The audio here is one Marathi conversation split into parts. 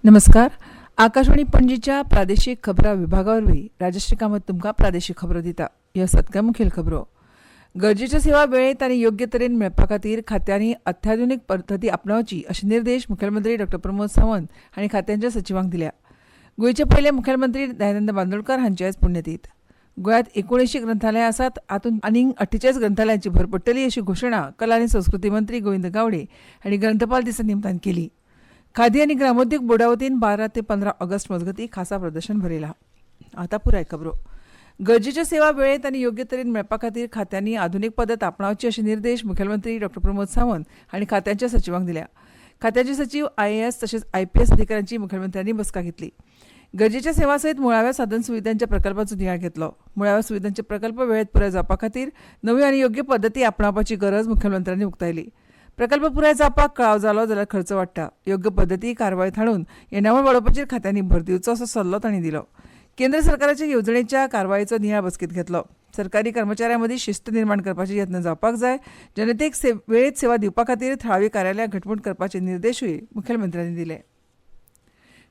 नमस्कार. आकाशवाणी पणजीच्या प्रादेशीक खबरां विभागावरवीं राजश्री कामत तुमकां प्रादेशीक खबरो दिता. ह्यो सतका मुखेल खबरो. गरजेच्यो सेवा वेळेत आनी योग्य तरेन मेळपा खातीर खात्यांनी अत्याधुनीक पद्दती आपणावची अशे निर्देश मुखेलमंत्री डॉ. प्रमोद सावंत हांणी खात्यांच्या सचिवांक दिल्या. गोंयचे पयले मुखेलमंत्री दयानंद बांदोडकार हांचे आयज पुण्यतीथ. गोंयांत 79 ग्रंथालयां आसात. हातूंत आनीक 48 ग्रंथालयांची भर पडटली अशी घोशणा कला आनी संस्कृती मंत्री गोविंद गावडे हांणी ग्रंथपाल दिसा निमतान केली. खादी आनी ग्रामोद्योग बोर्डा वतीन 12 ते 15 ऑगस्ट मजगतीं खासा प्रदर्शन भरयलां. आतां पुराय खबरो. गरजेच्यो सेवा वेळेत आनी योग्य तरेन मेळपा खातीर खात्यांनी आधुनीक पद्दत आपणावची अशे निर्देश मुखेलमंत्री डॉ. प्रमोद सावंत हांणी खात्यांच्या सचिवांक दिल्या. खात्याचे सचिव IAS तशेंच IPS अधिकाऱ्यांची मुखेलमंत्र्यांनी बसका घेतली. गरजेच्या सेवा सयत मुळाव्या साधन सुविधांच्या प्रकल्पाचो नियाळ घेतलो. मुळाव्या सुविधांचे प्रकल्प वेळेत पुराय जावपा खातीर नव्यो आनी योग्य पद्दती आपणावपाची गरज मुखेलमंत्र्यांनी उक्तायली. प्रकल्प पुराय जावपाक कळाव जालो जाल्यार खर्च वाडटा. योग्य पद्दती कारवायेंत हाडून येणावळ वाडोवपाचेर खात्यांनी भर दिवचो असो सल्लो तांणी दिलो. केंद्र सरकाराच्या येवजणेच्या कारवायेचो नियाळ बसकेंत घेतलो. सरकारी कर्मचाऱ्यां मदीं शिस्त निर्माण करपाचे यत्न जावपाक जाय. जनतेक वेळेत सेवा दिवपा खातीर थळावी कार्यालयां घटमूट करपाचे निर्देशूय मुखेलमंत्र्यांनी दिले.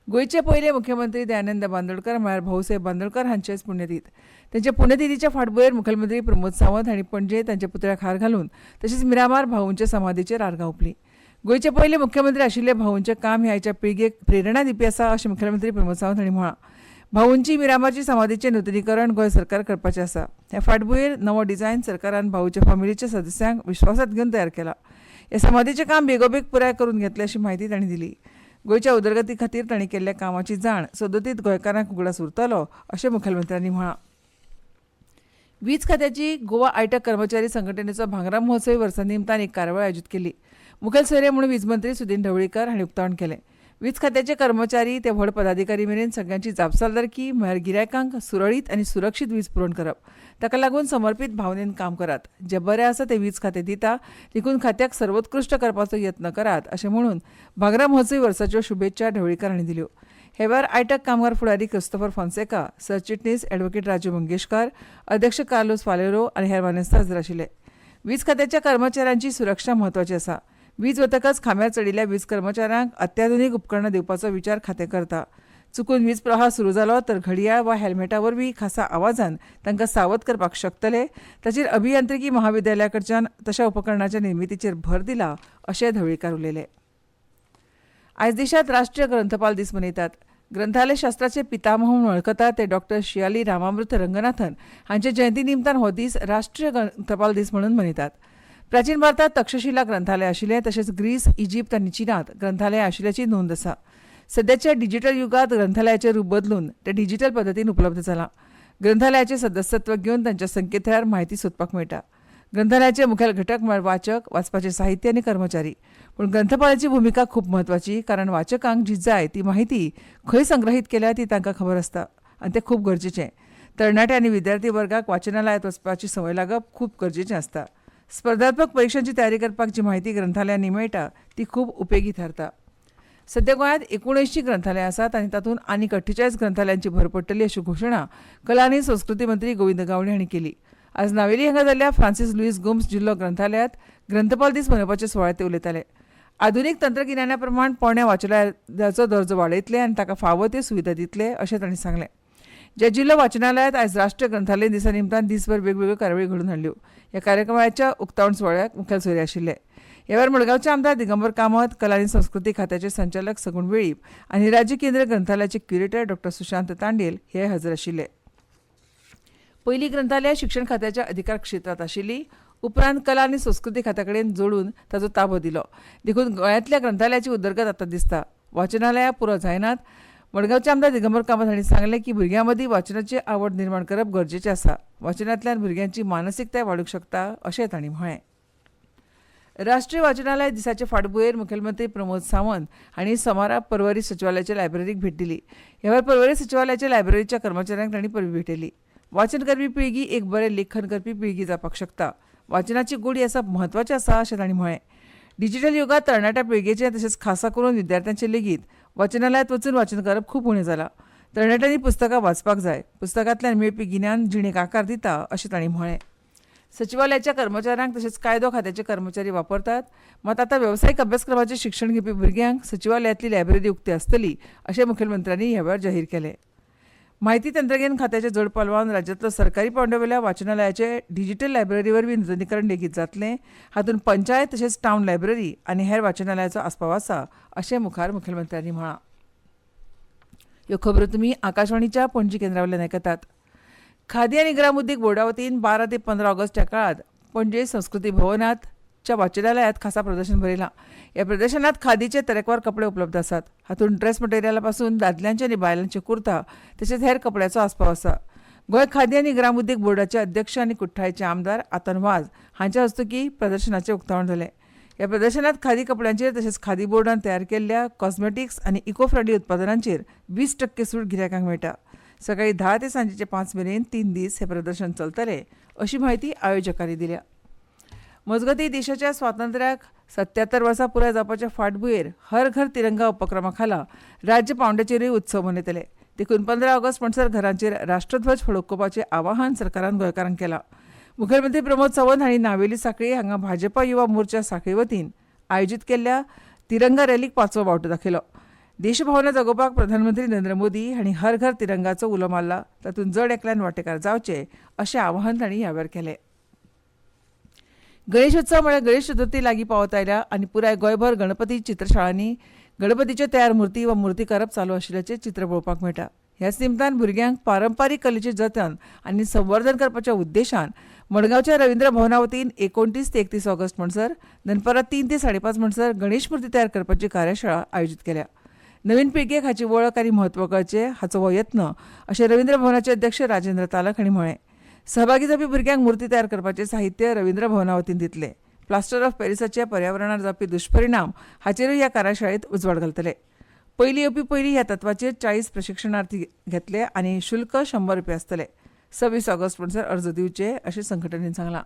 गोंयचे पयले मुख्यमंत्री दयानंद बांदोडकर म्हळ्यार भाऊसाहेब बांदोडकर हांचे आयज पुण्यतीथ. तांच्या पुण्यतिथीच्या फाटभुंयेर मुखेलमंत्री प्रमोद सावंत हांणी पणजे तांच्या पुतळ्याक हार घालून तशेंच मिरामार भाऊंच्या समाधीचेर आर्गां ओंपलीं. गोंयचे पयले मुख्यमंत्री आशिल्ले भाऊंचें काम ह्या आयच्या पिळगेक प्रेरणा दिवपी आसा अशें मुखेलमंत्री प्रमोद सावंत हांणी म्हळां. भाऊंची मिरामारची समाधीचें नूतनीकरण गोंय सरकार करपाचें आसा. ह्या फाटभुंयेर नवो डिझायन सरकारान भाऊच्या फामिलीच्या सदस्यांक विश्वासांत घेवन तयार केला. ह्या समाधीचें काम बेगोबेग पुराय करून घेतलें अशी म्हायती तांणी दिली. गोंयच्या उदरगती खातीर तांणी केल्ल्या कामाची जाण सदोतीत गोंयकारांक उगडास उरतलो अशें मुखेलमंत्र्यांनी म्हळां. वीज खात्याची गोवा आयटक कर्मचारी संघटनेचो भांगरा महोत्सवी वर्सा निमतान एक कार्यावळ आयोजीत केली. मुखेल सोयरे म्हणून वीज मंत्री सुदीन ढवळीकर हांणी उक्तावण केलें. वीज खात्याचे कर्मचारी ते व्हड पदाधिकारी मेरेन सगळ्यांची जापसालदारकी म्हळ्यार गिरायकांक सुरळीत आनी सुरक्षीत वीज पुरवण करप. ताका लागून समर्पीत भावनेन काम करात. जे बरें आसा तें वीज खातें दिता देखून खात्याक सर्वोत्कृश्ट करपाचो यत्न करात अशें म्हणून भांगरा महोत्सवी वर्साच्यो शुभेच्छा ढवळीकर हांणी दिल्यो. हे वेळार आयटक कामगार फुडारी क्रिस्तोफर फॉन्सेका, सरचिटणीस ॲडव्होकेट राजू मंगेशकार, अध्यक्ष कार्लोस फालेरो आनी हेर मानेस्त हजर आशिल्ले. वीज खात्याच्या कर्मचाऱ्यांची सुरक्षा म्हत्वाची आसा. वीज वतकच खांब्यार चडिल्ल्या वीज कर्मचाऱ्यांक अत्याधुनीक उपकरणां दिवपाचो विचार खातें करता. चुकून वीज प्रवाह सुरू जालो तर घडयाळ वा हेल्मेटा वरवीं खासा आवाजान तांकां सावध करपाक शकतले. ताचेर अभियांत्रिकी महाविद्यालया कडच्यान तशा उपकरणाच्या निर्मितीचेर भर दिला अशें ढवळीकर उलयले. आयज देशांत राष्ट्रीय ग्रंथपाल दीस मनयतात. ग्रंथालय शास्त्राचे पितामह म्हणून वळखतात ते डॉ. शियाली रामामृत रंगनाथन हांचे जयंती निमतान हो दीस राष्ट्रीय ग्रंथपाल दीस म्हणून मनयतात. प्राचीन भारतांत तक्षशिला ग्रंथालय आशिल्लें तशेंच ग्रीस, इजिप्त आनी चीनांत ग्रंथालयां आशिल्ल्याची नोंद आसा. सद्याच्या डिजिटल युगांत ग्रंथालयाचें रूप बदलून तें डिजिटल पद्दतीन उपलब्ध जालां. ग्रंथालयाचें सदस्यत्व घेवन तांच्या संकेतथळार म्हायती सोदपाक मेळटा. ग्रंथालयाचे मुखेल घटक म्हळ्यार वाचक, वाचपाचे साहित्य आनी कर्मचारी. पूण ग्रंथपालाची भुमिका खूब म्हत्वाची कारण वाचकांक जी जाय ती माहिती खंय संग्रहीत केल्या ती तांकां खबर आसता आनी तें खूब गरजेचें. तरणाटे आनी विद्यार्थी वर्गाक वाचनालयांत वचपाची संवय लागप खूब गरजेचें आसता. स्पर्धात्मक परीक्षांची तयारी करपाक जी म्हायती ग्रंथालयांनी मेळटा ती खूब उपेगी थारता. सध्या गोंयांत 79 ग्रंथालयां आसात आनी तातूंत आनीक 48 ग्रंथालयांची भर पडटली अशी घोशणा कला आनी संस्कृती मंत्री गोविंद गावडे हांणी केली. आज नावेली हांगा जाल्ल्या फ्रांसीस लुईस गोम्स जिल्लो ग्रंथालयांत ग्रंथपाल दीस मनोवपाचे सुवाळ्यात ते उलयताले. आधुनीक तंत्रगिन्याना प्रमाण पोरण्या वाचनालयाचो दर्जो वाडयतले आनी ताका फावो त्यो सुविधा दितले अशें तांणी सांगलें. ज्या जिल्लो वाचनालयांत आयज राष्ट्रीय ग्रंथालय दिसा निमतान दिसभर वेगवेगळ्यो कार्यावळी घडोवन हाडल्यो. ह्या कार्यक्रमाच्या उक्तावण सुवाळ्याक मुखेल सोयरे आशिल्ले. ह्या वेळार मडगांवचे आमदार दिगंबर कामत, कला आनी संस्कृती खात्याचे संचालक सगूण वेळीप आनी राज्य केंद्रीय ग्रंथालयाचे क्युरेटर डॉ. सुशांत तांडेल हे हजर आशिल्ले. पयली ग्रंथालयां शिक्षण खात्याच्या अधिकार क्षेत्रांत आशिल्ली. उपरांत कला आनी संस्कृती खात्या कडेन जोडून ताचो ताबो दिलो. देखून गोंयांतल्या ग्रंथालयाची उदरगत आतां दिसता. वाचनालयां पुरो जायनात. मडगांवचे आमदार दिगंबर कामत हांणी सांगलें की भुरग्यां मदीं वाचनाची आवड निर्माण करप गरजेचें आसा. वाचनांतल्यान भुरग्यांची मानसिकताय वाडूंक शकता अशें तांणी म्हळें. राष्ट्रीय वाचनालय दिसाचे फाटभुंयेर मुखेलमंत्री प्रमोद सावंत हांणी सोमारा पर्वरी सचिवालयाच्या लायब्ररीक भेट दिली. ह्या वेळार पर्वरी सचिवालयाच्या लायब्ररीच्या कर्मचाऱ्यांक तांणी परबी भेटयली. वाचन करपी पिळगी एक बरें लेखन करपी पिळगी जावपाक शकता. वाचनाची गोडी आसप म्हत्वाचें आसा अशें तांणी म्हळें. डिजिटल युगांत तरणाट्या पिळगेचें तशेंच खासा करून विद्यार्थ्यांचें लेगीत वाचनालयांत वचून वाचन करप खूब उणें जालां. तरणाट्यांनी पुस्तकां वाचपाक जाय. पुस्तकांतल्यान मेळपी गिन्यान जिणेक आकार दिता अशें तांणी म्हळें. सचिवालयाच्या कर्मचाऱ्यांक तसेच कायदो खात्याचे कर्मचारी वापरतात. मात आता व्यावसायिक अभ्यासक्रमाचे शिक्षण घेवपी भुरग्यांक सचिवालयातली लायब्ररी उक्ती आसतली अशें मुखेलमंत्र्यांनी ह्या वेळार जाहीर केलें. माहिती तंत्रज्ञान खात्याचे जोड पालवान राज्यांतलो सरकारी पावंड्यावेल्या वाचनालयाचे डिजिटल लायब्ररी वरवीं नूतनीकरण लेगीत जातलें. हातूंत पंचायत तशेंच टावन लायब्ररी आनी हेर वाचनालयाचो आस्पाव आसा अशें मुखार मुखेलमंत्र्यांनी म्हळां. ह्यो खबरो तुमी आकाशवाणीच्या पणजी केंद्रावेल्यान आयकतात. खादी आनी ग्रामोद्योग बोर्डा वतीन 12 ते 15 ऑगस्ट ह्या काळात पणजे संस्कृती भवनात च्या वाचनालयात खासा प्रदर्शन भरयलां. ह्या प्रदर्शनात खादीचे तरेकवार कपडे उपलब्ध आसात. हातूंत ड्रेस मटेरियला पासून दादल्यांचे आनी बायलांचे कुर्ता तशेंच हेर कपड्याचो आस्पाव आसा. गोंय खादी आनी ग्रामोद्योग बोर्डाचे अध्यक्ष आनी कुठ्ठाळेचे आमदार आतन वाज हांच्या हस्तुकीं प्रदर्शनाचें उक्तावण जालें. ह्या प्रदर्शनात खादी कपड्यांचेर तशेंच खादी बोर्डान तयार केल्ल्या कॉस्मेटिक्स आनी इको फ्रेंडली उत्पादनांचेर 20% सूट गिरायकांक मेळटा. सकाळी 10 ते सांजेचे 5 मेरेन 3 दीस हे प्रदर्शन चलतलें अशी म्हायती आयोजकांनी दिल्या. मजगतीं देशाच्या स्वातंत्र्याक 77 वर्सां पुराय जावपाच्या फाटभुंयेर हर घर तिरंगा उपक्रमा खाला राज्य पावंड्याचेरूय उत्सव मनयतले. देखून 15 ऑगस्ट म्हणसर घरांचेर राष्ट्रध्वज फडकोवपाचें आवाहन सरकारान गोंयकारांक केलां. मुखेलमंत्री प्रमोद सावंत हांणी नावेली सांखळी हांगा भाजपा युवा मोर्चा सांखळी वतीन आयोजीत केल्ल्या तिरंगा रॅलीक 5वो वांटो दाखयलो. देशभावना जगोवपाक प्रधानमंत्री नरेंद्र मोदी हांणी हर घर तिरंगाचो उलो मारला. तातूंत जड एकल्यान वांटेकार जावचे अशें आवाहन तांणी ह्या वेळार केलें. गणेशोत्सव म्हळ्यार गणेश चतुर्थी लागीं पावत आयल्या आनी पुराय गोंयभर गणपती चित्रशाळांनी गणपतीच्यो तयार मूर्ती वा मूर्ती करप चालू आशिल्ल्याचें चित्र पळोवपाक मेळटा. ह्याच निमतान भुरग्यांक पारंपारीक कलेचें जतन आनी संवर्धन करपाच्या उद्देशान मडगांवच्या रवींद्र भवना वतीन 29 ते 31 ऑगस्ट म्हणसर दनपारां 3 ते 5:30 म्हणसर गणेश मूर्ती तयार करपाची कार्यशाळा आयोजीत केल्या. नवीन पिळगेक हाची वळख आनी म्हत्व कळचें हाचो हो यत्न अशें रवींद्र भवनाचे अध्यक्ष राजेंद्र तालक हांणी म्हळें. सहभागी जावपी भुरग्यांक मूर्ती तयार करपाचें साहित्य रवींद्र भवना वतीन दितले. प्लास्टर ऑफ पॅरिसाचे पर्यावरणार जावपी दुश्परिणाम हाचेरूय ह्या कार्यशाळेंत उजवाड घालतले. पयलीं येवपी पयलीं ह्या तत्वाचेर 40 प्रशिक्षणार्थी घेतले आनी शुल्क ₹100 आसतलें. 26 ऑगस्ट म्हणसर अर्ज दिवचे अशें संघटनेन सांगलां.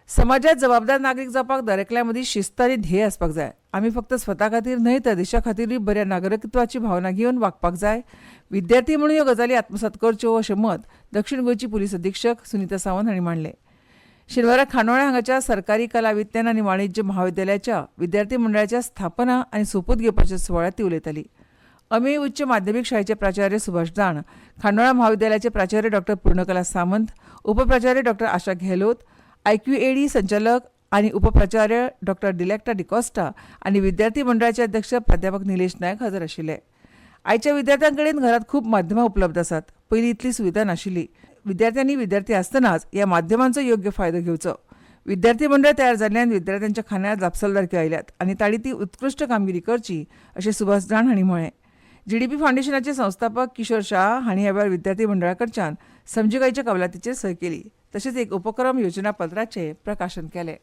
समाजात जबाबदार नागरीक जावपाक दरेकल्या मदीं शिस्त आनी ध्येय आसपाक जाय. आमी फक्त स्वता खातीर न्हय तर देशा खातीरूय बऱ्या नागरिकत्वाची भावना घेवन वागपाक जाय. विद्यार्थी म्हणून ह्यो गजाली आत्मसात करच्यो अशें मत दक्षिण गोंयची पुलीस अधीक्षक सुनीता सावंत हांणी मांडलें. शेनवारा खांडोळा हांगाच्या सरकारी कला विज्ञान आनी वाणिज्य महाविद्यालयाच्या विद्यार्थी मंडळाच्या स्थापना आनी सोपूत घेवपाच्या सुवाळ्यात ती उलयताली. अमेय उच्च माध्यमीक शाळेचे प्राचार्य सुभाष जाण, खांडोळा महाविद्यालयाचे प्राचार्य डॉ पूर्णकला सामंत, उपप्राचार्य डॉ आशा गेहलोत, IQAD संचालक आनी उपप्राचार्य डॉ डिलेक्टा डिकॉस्टा आनी विद्यार्थी मंडळाचे अध्यक्ष प्राध्यापक निलेश नायक हजर आशिल्ले. आयच्या विद्यार्थ्यां कडेन घरांत खूब माध्यमां उपलब्ध आसात. पयलीं इतली सुविधा नाशिल्ली. विद्यार्थ्यांनी विद्यार्थी आसतनाच ह्या माध्यमांचो योग्य फायदो घेवचो. विद्यार्थी मंडळ तयार जाल्ल्यान विद्यार्थ्यांच्या खांद्यार जापसालदारक्यो आयल्यात आनी तांणी ती उत्कृश्ट कामगिरी करची अशें सुभाष जाण हांणी म्हळें. GDP फाउंडेशनाचे संस्थापक किशोर शाह हांणी ह्या वेळार विद्यार्थी मंडळा कडच्यान समजिकायेच्या कबलातीचेर सय केली. तशेंच एक उपक्रम योजना पत्राचें प्रकाशन केलें.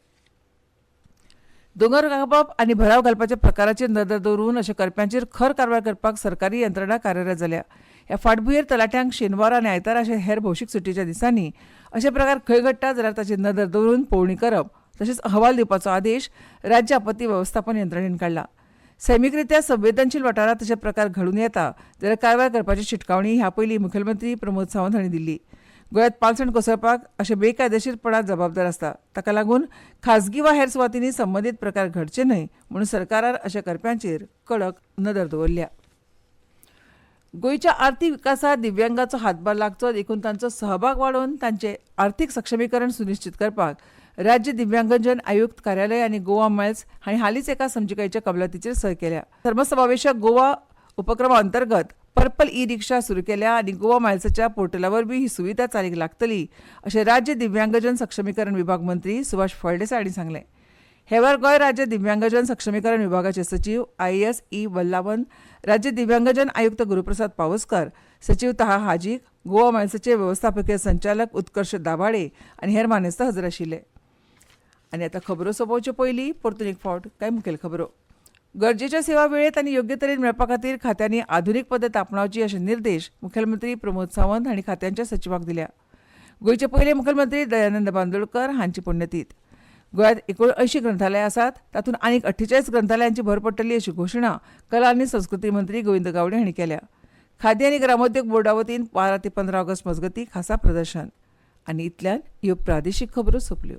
दोंगर कापप आनी भराव घालपाच्या प्रकाराचेर नदर दवरून अशा करप्यांचेर खर कारवाय करपाक सरकारी यंत्रणा कार्यरत जाल्या. ह्या फाटभुंयेर तलाट्यांक शेनवार आनी आयतार अशे हेर भौशीक सुटयेच्या दिसांनी अशे प्रकार खंय घडटा जाल्यार ताचेर नदर दवरून पळोवणी करप तशेंच अहवाल दिवपाचो आदेश राज्य आपत्ती वेवस्थापन यंत्रणेन काडला. सैमीकरित्या संवेदनशील वाठारांत तशे प्रकार घडून येता जाल्यार कारवाय करपाची शिटकावणी ह्या पयलीं मुखेलमंत्री प्रमोद सावंत हांणी दिल्ली. गोंयांत पालसण कोसळपाक अशे बेकायदेशीरपणाक जबाबदार आसता. ताका लागून खाजगी वा हेर सुवातींनी संबंदीत प्रकार घडचे न्हय म्हणून सरकारान अशा करप्यांचेर कडक नदर दवरल्या. गोंयच्या आर्थीक विकासात दिव्यांगांचो हातभार लागचो देखून तांचो सहभाग वाडोवन तांचें आर्थीक सक्षमीकरण सुनिश्चित करपाक राज्य दिव्यांगजन आयुक्त कार्यालय आनी गोवा मायल्स हांणी हालींच एका समजिकायेच्या कबलातीचेर सय केल्या. सर्वसमावेशक गोवा उपक्रमा अंतर्गत पर्पल ई-रिक्षा सुरू केल्या आनी गोवा मायल्साच्या पोर्टला वरवीं ही सुविधा चालीक लागतली अशें राज्य दिव्यांगजन सक्षमीकरण विभाग मंत्री सुभाष फळदेसाय हांणी सांगलें. हे वेळार गोंय राज्य दिव्यांगजन सक्षमीकरण विभागाचे सचिव IAS E वल्लावन, राज्य दिव्यांगजन आयुक्त गुरुप्रसाद पावसकर, सचिव ताहा हाजीक, गोवा मायल्साचे वेवस्थापकीय संचालक उत्कर्ष दाभाडे आनी हेर मानेस्त हजर आशिल्ले. आनी आतां खबरो सोंपोवचे पयलीं परतून एक फावट कांय मुखेल खबरो. गरजेच्या सेवा वेळेत आनी योग्य तरेन मेळपा खातीर खात्यांनी आधुनीक पद्दत आपणावची अशे निर्देश मुखेलमंत्री प्रमोद सावंत हांणी खात्यांच्या सचिवाक दिल्या. गोंयचे पयले मुखेलमंत्री दयानंद बांदोडकर हांची पुण्यतीथ. गोंयांत 79 ग्रंथालयां आसात. तातूंत आनीक 48 ग्रंथालयांची भर पडटली अशी घोशणा कला आनी संस्कृती मंत्री गोविंद गावडे हांणी केल्या. खादी आनी ग्रामोद्योग बोर्डा वतीन 12 ते 15 ऑगस्ट मजगतीं खासा प्रदर्शन. आनी इतल्यान ह्यो प्रादेशीक खबरो सोंपल्यो.